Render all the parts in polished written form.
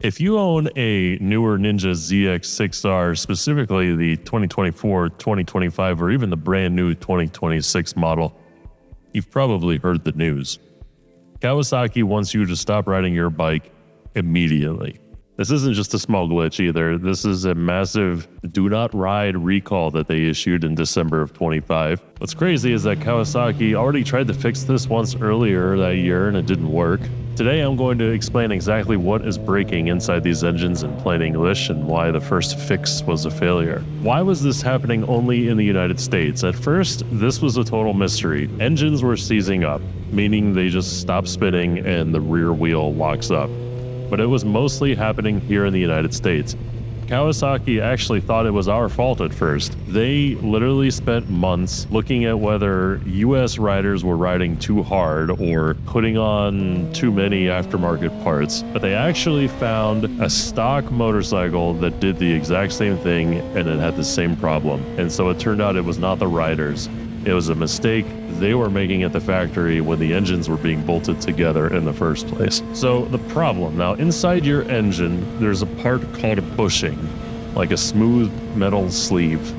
If you own a newer Ninja ZX-6R, specifically the 2024, 2025, or even the brand new 2026 model, you've probably heard the news. Kawasaki wants you to stop riding your bike immediately. This isn't just a small glitch either. This is a massive do not ride recall that they issued in December of 25. What's crazy is that Kawasaki already tried to fix this once earlier that year and it didn't work. Today I'm going to explain exactly what is breaking inside these engines in plain English and why the first fix was a failure. Why was this happening only in the United States? At first, this was a total mystery. Engines were seizing up, meaning they just stop spinning and the rear wheel locks up. But it was mostly happening here in the United States. Kawasaki actually thought it was our fault at first. They literally spent months looking at whether US riders were riding too hard or putting on too many aftermarket parts, but they actually found a stock motorcycle that did the exact same thing and it had the same problem. And so it turned out it was not the riders. It was a mistake they were making at the factory when the engines were being bolted together in the first place. So the problem, now inside your engine, there's a part called a bushing, like a smooth metal sleeve.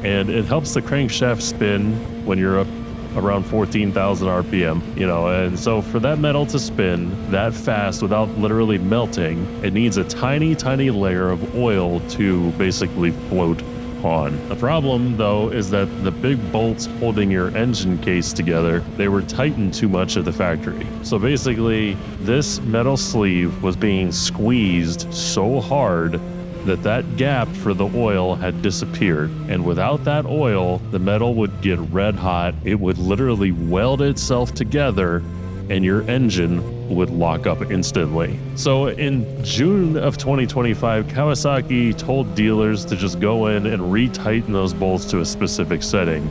And it helps the crankshaft spin when you're up around 14,000 RPM, and so for that metal to spin that fast without literally melting, it needs a tiny, tiny layer of oil to basically float on. The problem, though, is that the big bolts holding your engine case together, they were tightened too much at the factory. So basically, this metal sleeve was being squeezed so hard that gap for the oil had disappeared. And without that oil, the metal would get red hot. It would literally weld itself together and your engine would lock up instantly. So in June of 2025, Kawasaki told dealers to just go in and retighten those bolts to a specific setting.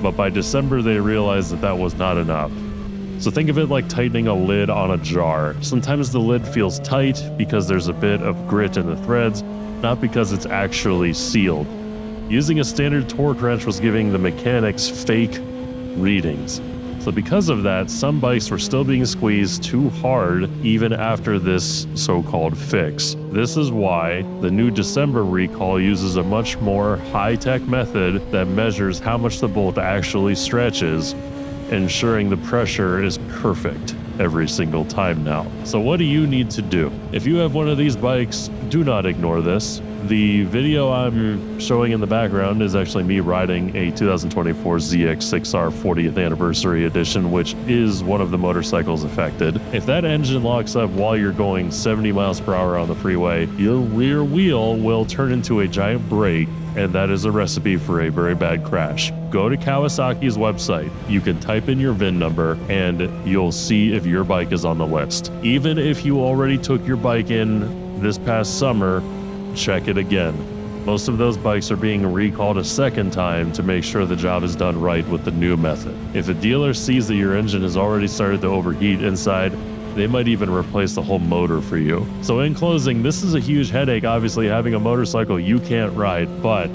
But by December, they realized that was not enough. So think of it like tightening a lid on a jar. Sometimes the lid feels tight because there's a bit of grit in the threads, not because it's actually sealed. Using a standard torque wrench was giving the mechanics fake readings. So because of that, some bikes were still being squeezed too hard even after this so-called fix. This is why the new December recall uses a much more high-tech method that measures how much the bolt actually stretches, ensuring the pressure is perfect every single time now. So what do you need to do? If you have one of these bikes, do not ignore this. The video I'm showing in the background is actually me riding a 2024 ZX-6R 40th anniversary edition, which is one of the motorcycles affected. If that engine locks up while you're going 70 miles per hour on the freeway, your rear wheel will turn into a giant brake, and that is a recipe for a very bad crash. Go to Kawasaki's website. You can type in your VIN number and you'll see if your bike is on the list. Even if you already took your bike in this past summer, check it again. Most of those bikes are being recalled a second time to make sure the job is done right with the new method. If a dealer sees that your engine has already started to overheat inside, they might even replace the whole motor for you. So in closing, this is a huge headache, obviously, having a motorcycle you can't ride, but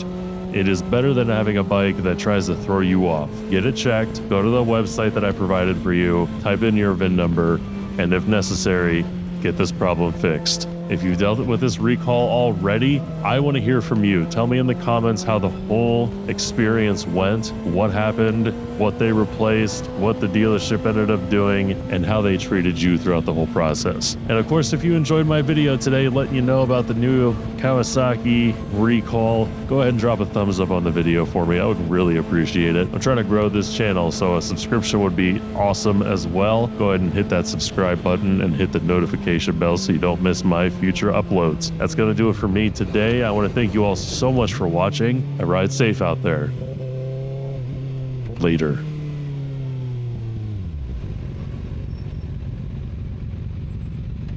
it is better than having a bike that tries to throw you off. Get it checked, go to the website that I provided for you, type in your VIN number, and if necessary, get this problem fixed. If you've dealt with this recall already, I want to hear from you. Tell me in the comments how the whole experience went, what happened, what they replaced, what the dealership ended up doing, and how they treated you throughout the whole process. And of course, if you enjoyed my video today, letting you know about the new Kawasaki recall, go ahead and drop a thumbs up on the video for me. I would really appreciate it. I'm trying to grow this channel, so a subscription would be awesome as well. Go ahead and hit that subscribe button and hit the notification bell so you don't miss my future uploads. That's going to do it for me today. I want to thank you all so much for watching and ride safe out there. Later.